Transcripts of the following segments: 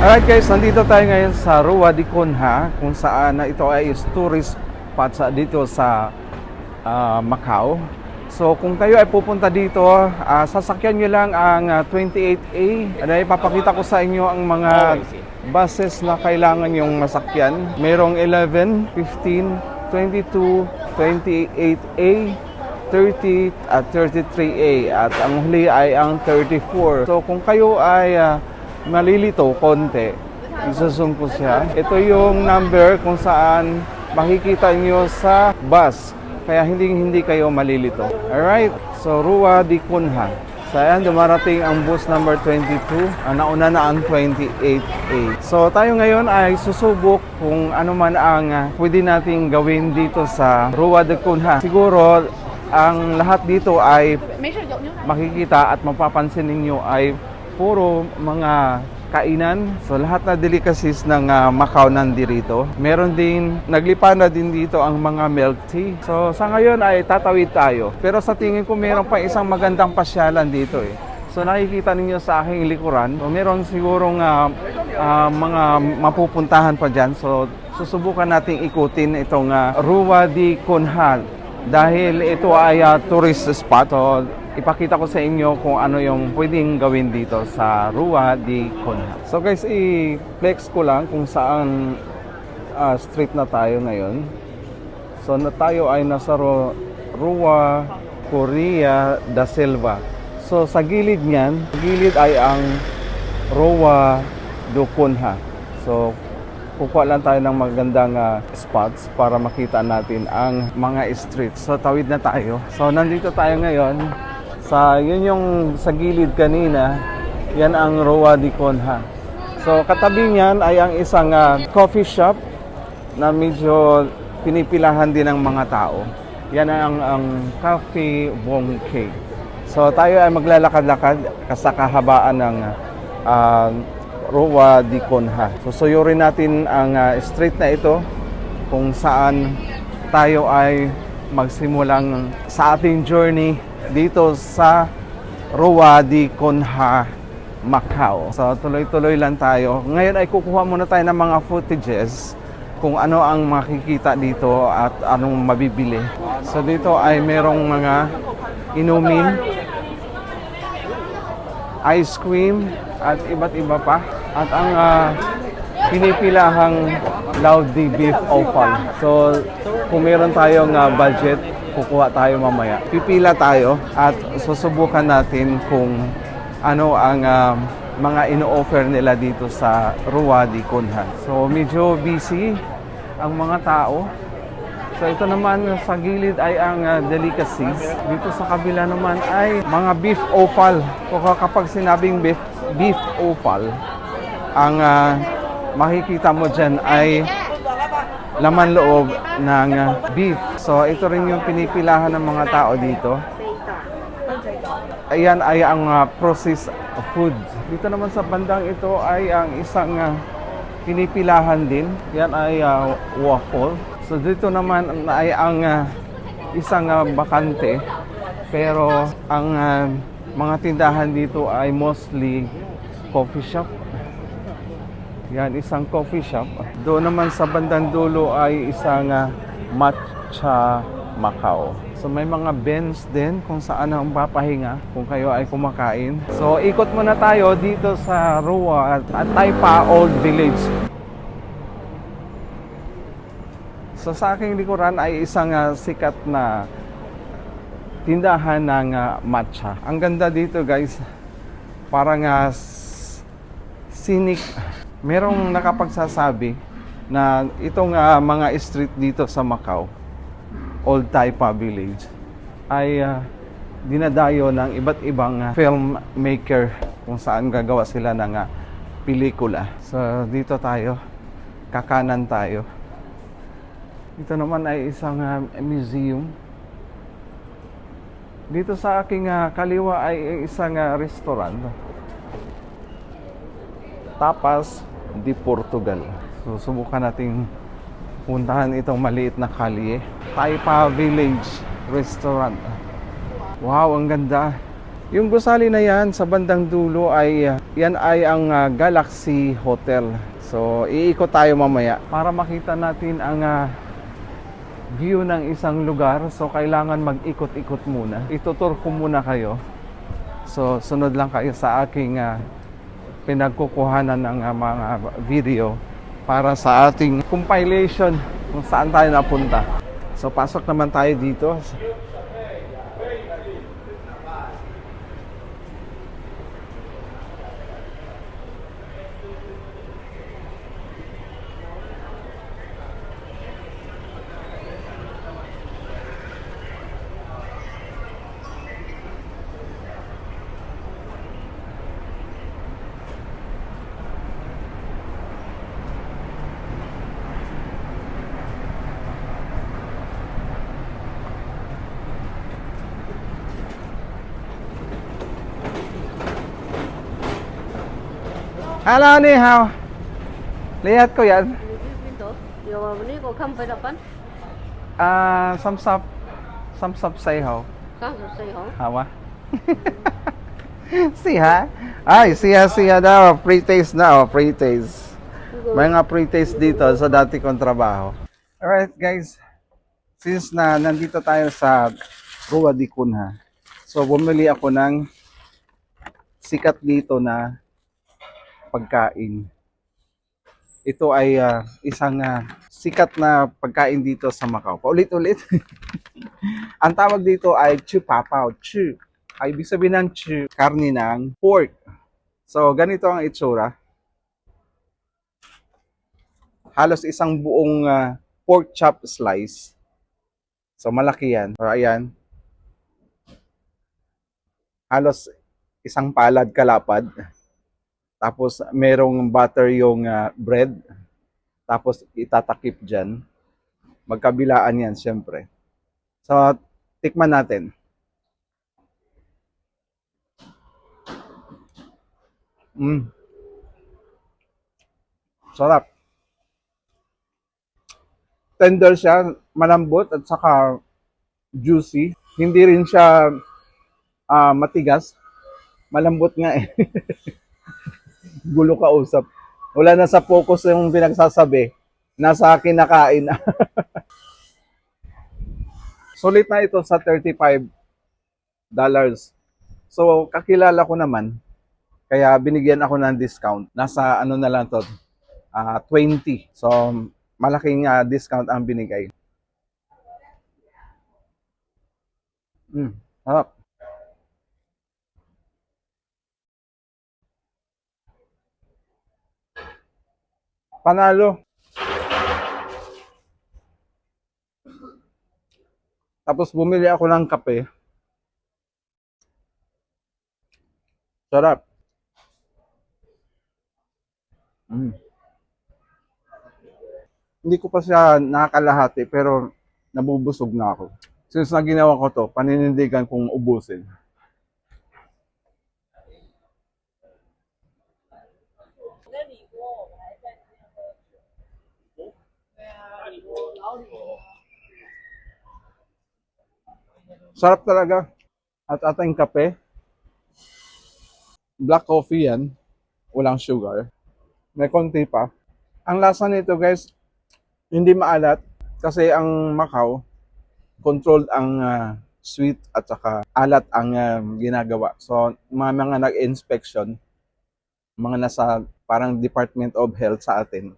Alright guys, nandito tayo ngayon sa Rua de Conha, kung saan ito ay tourist spot dito sa Macau. So kung kayo ay pupunta dito, sasakyan nyo lang ang 28A. Ipapakita ko sa inyo ang mga buses na kailangan yung masakyan. Merong 11, 15, 22, 28A, 30 at 33A at ang huli ay ang 34. So kung kayo ay malilito konti, isusum ko siya. Ito yung number kung saan makikita nyo sa bus, kaya hindi kayo malilito. Alright, so Rua de Conha. So ayan, dumarating ang bus number 22, nauna na ang 28A. So tayo ngayon ay susubok kung ano man ang pwede nating gawin dito sa Rua de Conha. Siguro ang lahat dito ay makikita at mapapansin ninyo ay puro mga kainan. So lahat na delicacies ng Macau nandirito. Meron din, naglipa na din dito ang mga milk tea. So sa ngayon ay tatawid tayo. Pero sa tingin ko meron pa isang magandang pasyalan dito eh. So nakikita ninyo sa aking likuran. So meron sigurong mga mapupuntahan pa dyan. So susubukan nating ikutin itong Rua de Conha. Dahil ito ay tourist spot. So ipakita ko sa inyo kung ano yung pwedeng gawin dito sa Rua de Conha. So guys, i-flex ko lang kung saan street na tayo ngayon. So tayo ay nasa Rua Correa da Silva. So sa gilid niyan, sa gilid ay ang Rua de Conha. So kukuha lang tayo ng magandang spots para makita natin ang mga streets. So tawid na tayo. So nandito tayo ngayon. Yun yung sa gilid kanina, yan ang Rua de Conha. So katabi niyan ay ang isang coffee shop na medyo pinipilahan din ng mga tao. Yan ang Cafe Bongke. So tayo ay maglalakad-lakad sa kahabaan ng Rua de Conha. So suyurin natin ang street na ito kung saan tayo ay magsimulang sa ating journey dito sa Rua de Conha, Macau. So tuloy-tuloy lang tayo. Ngayon ay kukuha muna tayo ng mga footages kung ano ang makikita dito at anong mabibili. So dito ay merong mga inumin, ice cream at iba't iba pa. At ang pinipilahang Laudy Beef Opal. So kung meron tayong budget, kukuha tayo mamaya. Pipila tayo at susubukan natin kung ano ang mga ino-offer nila dito sa Rua de Conha. So medyo busy ang mga tao. So ito naman sa gilid ay ang delicacies. Dito sa kabila naman ay mga beef opal. Kapag sinabing beef opal, ang makikita mo dyan ay laman loob ng beef. So ito rin yung pinipilahan ng mga tao dito. Ayan ay ang processed food. Dito naman sa bandang ito ay ang isang pinipilahan din. Yan ay waffle. So dito naman ay ang isang bakante. Pero ang mga tindahan dito ay mostly coffee shop. Yan, isang coffee shop. Doon naman sa bandang dulo ay isang matcha Macau. So may mga bens din kung saan ang papahinga kung kayo ay kumakain. So ikot muna tayo dito sa Rua at Taipa Old Village. So sa aking likuran ay isang sikat na tindahan ng matcha. Ang ganda dito guys, parang scenic. Merong nakapagsasabi na itong mga street dito sa Macau, Old Taipa Village, ay dinadayo ng iba't ibang filmmaker kung saan gagawa sila ng pelikula. So dito tayo, kakanan tayo. Dito naman ay isang museum. Dito sa aking kaliwa ay isang restaurant. Tapas de Portugal. So subukan nating puntahan itong maliit na kalye. Taipa Village Restaurant. Wow, ang ganda. Yung gusali na yan sa bandang dulo ay yan ay ang Galaxy Hotel. So iikot tayo mamaya para makita natin ang view ng isang lugar. So kailangan mag-ikot-ikot muna. Itutur ko muna kayo. So sunod lang kayo sa aking pinagkukuhanan ng mga video para sa ating compilation kung saan tayo napunta. So pasok naman tayo dito. Hello, ni hao. Lihat ko yan. Pinto. Yo, ni ko kam pa dapan. Samsap sayhaw. Ka so say ho. Hawa. Siha. Ay, siya daw. Pre-taste na, oh, pre-taste. May mga pre-taste dito sa dati kong trabaho. Alright, guys. Since na nandito tayo sa Rua di Cunha, so bumili ako ng sikat dito na pagkain. Ito ay isang sikat na pagkain dito sa Macau. Paulit-ulit. Ang tawag dito ay chu papaw. Chu ay ibig sabihin ng chu, karne ng pork. So ganito ang itsura. Halos isang buong pork chop slice. So malaki yan. So ayan. Halos isang palad kalapad. Tapos merong butter yung bread. Tapos itatakip dyan. Magkabilaan yan syempre. So tikman natin. Sarap. Tender siya, malambot at saka juicy. Hindi rin siya matigas. Malambot nga eh. Gulo ka usap. Wala na sa focus yung pinagsasabi. Nasa akin nakain. Sulit na ito sa $35. So, kakilala ko naman. Kaya binigyan ako ng discount. Nasa ano na lang to, 20. So, malaking discount ang binigay. Harap. Panalo. Tapos bumili ako ng kape. Sarap. Hindi ko pa siya nakakalahati pero nabubusog na ako. Since na ginawa ko to, paninindigan kong ubusin. Sarap talaga. At ating kape. Black coffee yan. Walang sugar. May konti pa. Ang lasa nito guys, hindi maalat. Kasi ang Macau, controlled ang sweet at saka alat ang ginagawa. So, mga nag-inspection, mga nasa parang Department of Health sa atin.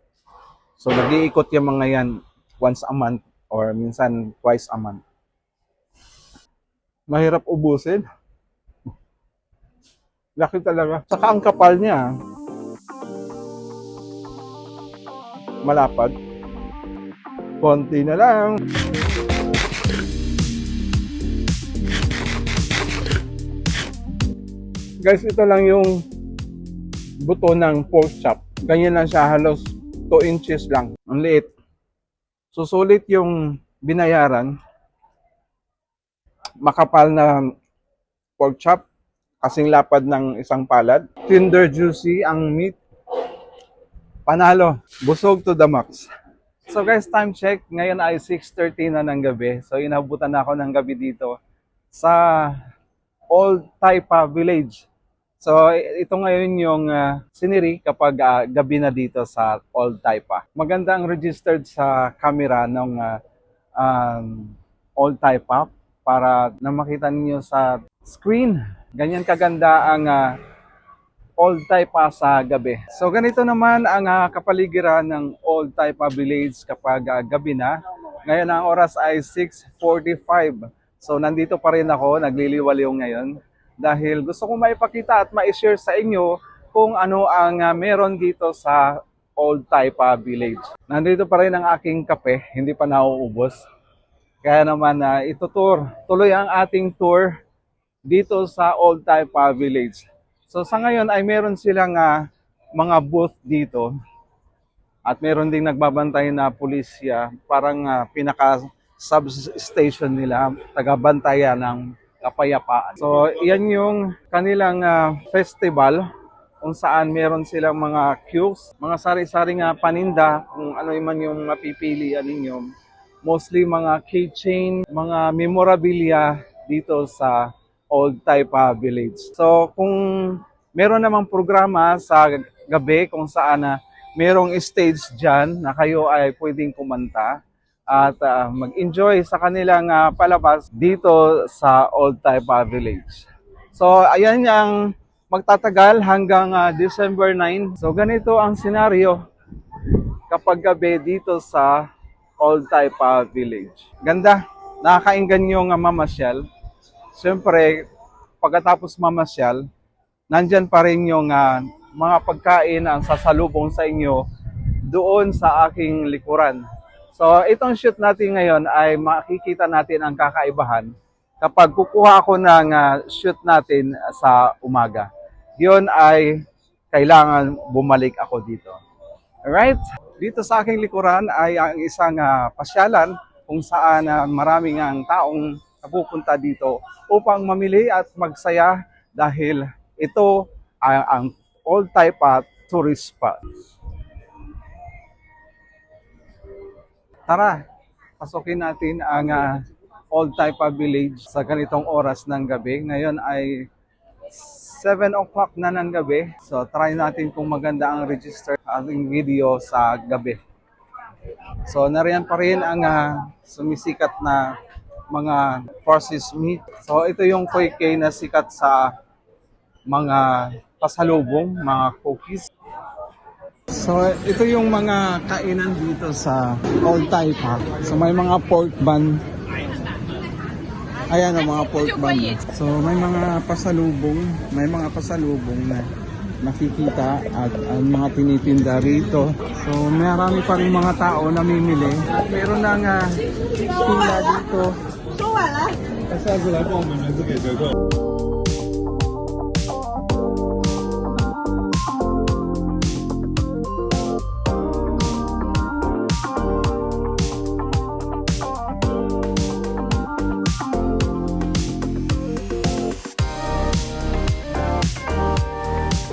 So, nag-iikot yung mga yan once a month or minsan twice a month. Mahirap ubusin. Laki talaga. Saka ang kapal niya. Malapad. Konti na lang. Guys, ito lang yung buto ng pork chop. Ganyan lang siya, halos 2 inches lang. Ang liit. Susulit yung binayaran. Makapal na pork chop. Kasing lapad ng isang palad. Tender, juicy ang meat. Panalo. Busog to the max. So guys, time check. Ngayon ay 6:30 na ng gabi. So inabutan na ako ng gabi dito sa Old Taipa Village. So ito ngayon yung scenery kapag gabi na dito sa Old Taipa. Maganda ang registered sa camera ng Old Taipa para na makita niyo sa screen. Ganyan kaganda ang Old Taipa sa gabi. So ganito naman ang kapaligiran ng Old Taipa Village kapag gabi na. Ngayon ang oras ay 6:45. So nandito pa rin ako, nagliliwaliw ngayon dahil gusto kong maipakita at ma-share sa inyo kung ano ang meron dito sa Old Taipa Village. Nandito pa rin ang aking kape, hindi pa nauubos. Kaya naman tuloy ang ating tour dito sa Old Taipa Village. So sa ngayon ay meron silang mga booth dito at meron ding nagbabantay na pulisya, parang pinaka-substation nila, taga-bantayan ng kapayapaan. So yan yung kanilang festival kung saan meron silang mga queues, mga sari-saring paninda, kung ano man yung mapipilian ninyo. Mostly mga keychain, mga memorabilia dito sa Old Taipa Village. So kung meron namang programa sa gabi kung saan merong stage dyan na kayo ay pwedeng kumanta at mag-enjoy sa kanilang palabas dito sa Old Taipa Village. So ayan ang magtatagal hanggang December 9. So ganito ang senaryo kapag gabi dito sa Old Taipa Village. Ganda, nakakainggan yung mamasyal. Siyempre, pagkatapos mamasyal, nandyan pa rin yung mga pagkain ang sasalubong sa inyo doon sa aking likuran. So, itong shoot natin ngayon ay makikita natin ang kakaibahan kapag kukuha ako ng shoot natin sa umaga. Yun ay kailangan bumalik ako dito. Alright? Dito sa aking likuran ay ang isang pasyalan kung saan maraming ang taong napupunta dito upang mamili at magsaya dahil ito ay ang Old Taipa tourist spot. Tara, pasukin natin ang Old Taipa Village sa ganitong oras ng gabi. Ngayon ay 7 o'clock na ng gabi. So try natin kung maganda ang register ating video sa gabi. So nariyan pa rin ang sumisikat na mga processed meat. So ito yung Koike na sikat sa mga pasalubong, mga cookies. So ito yung mga kainan dito sa Old Taipa. So may mga pork bun. Ayan ang mga pork bun. So may mga pasalubong na nakikita at ang mga tinitinda rito. So marami pa rin mga tao namimili. Meron nang pila dito.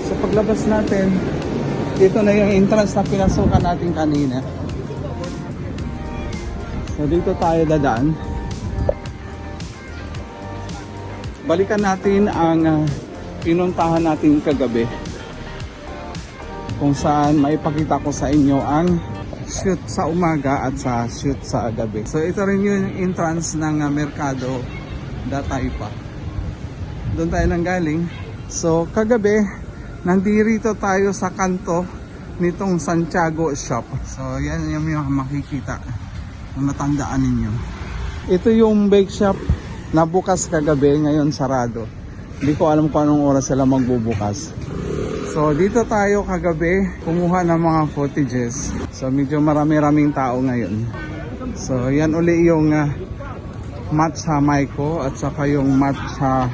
So paglabas natin, dito na yung entrance na pinasukan natin kanina. So dito tayo dadaan. Balikan natin ang pinuntahan natin kagabi kung saan maipakita ko sa inyo ang shoot sa umaga at sa shoot sa gabi. So ito rin yung entrance ng Mercado da Taipa. Doon tayo nanggaling. So kagabi, nandito tayo sa kanto nitong Santiago shop. So yan yung makikita kung matandaan ninyo. Ito yung bake shop na bukas kagabi, ngayon sarado. Hindi ko alam kung anong oras sila magbubukas. So dito tayo kagabi, kumuha ng mga footages. So medyo marami-raming tao ngayon. So yan uli yung matcha Maiko at saka yung matcha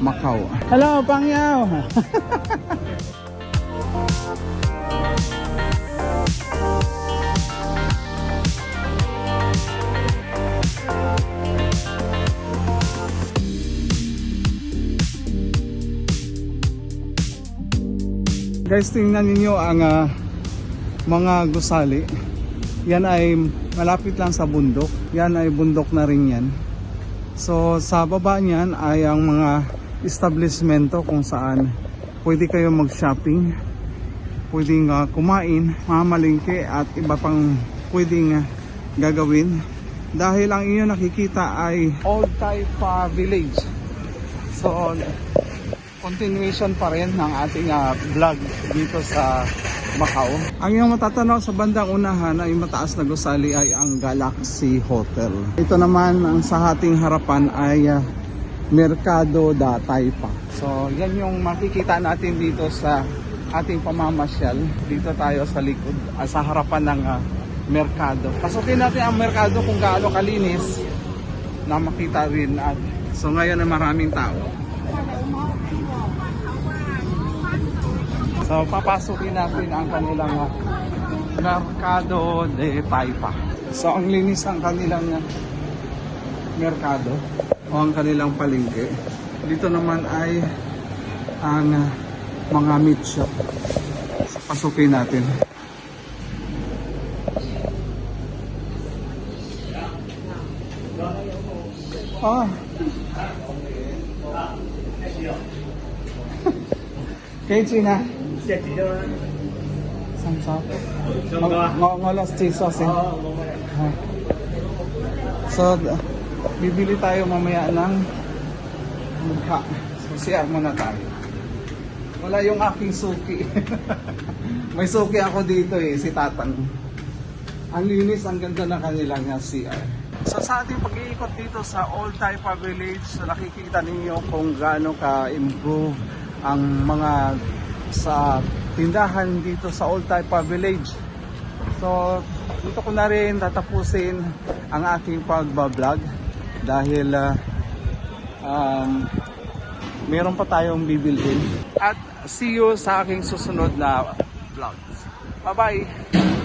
Macau. Hello, Pangyaw! Guys, tingnan niyo ang mga gusali. Yan ay malapit lang sa bundok. Yan ay bundok na rin yan. So sa baba niyan ay ang mga establishmento kung saan pwede kayo mag-shopping, pwedeng kumain, mamalingke at iba pang pwedeng gagawin. Dahil ang inyo nakikita ay Old Taipa Village. So continuation pa rin ng ating vlog dito sa Macau. Ang iyong matatanaw sa bandang unahan ay mataas na gusali ay ang Galaxy Hotel. Ito naman ang sa ating harapan ay Mercado da Taipa. So yan yung makikita natin dito sa ating pamamasyal. Dito tayo sa likod, sa harapan ng Mercado. Pasukin natin ang Mercado kung gaano kalinis na makita rin. At so ngayon ay maraming tao. So papasukin natin ang kanilang Mercado de Taipa. So ang linis ang kanilang merkado o ang kanilang palengke. Dito naman ay ang mga meat shop. So pasukin natin. Kay China. Ngolos chisos eh. So bibili tayo mamaya ng mukha. So siya muna tayo. Wala yung aking suki. May suki ako dito eh, si Tatang. Ang linis, ang ganda na kanilang CR. So sa ating pag-iikot dito sa Old Taipa Village, so nakikita ninyo kung gaano ka-improve ang mga sa tindahan dito sa Old Taipa Village. So dito ko na rin tatapusin ang aking pagbablog dahil meron pa tayong bibilhin. At see you sa aking susunod na vlogs. Bye bye!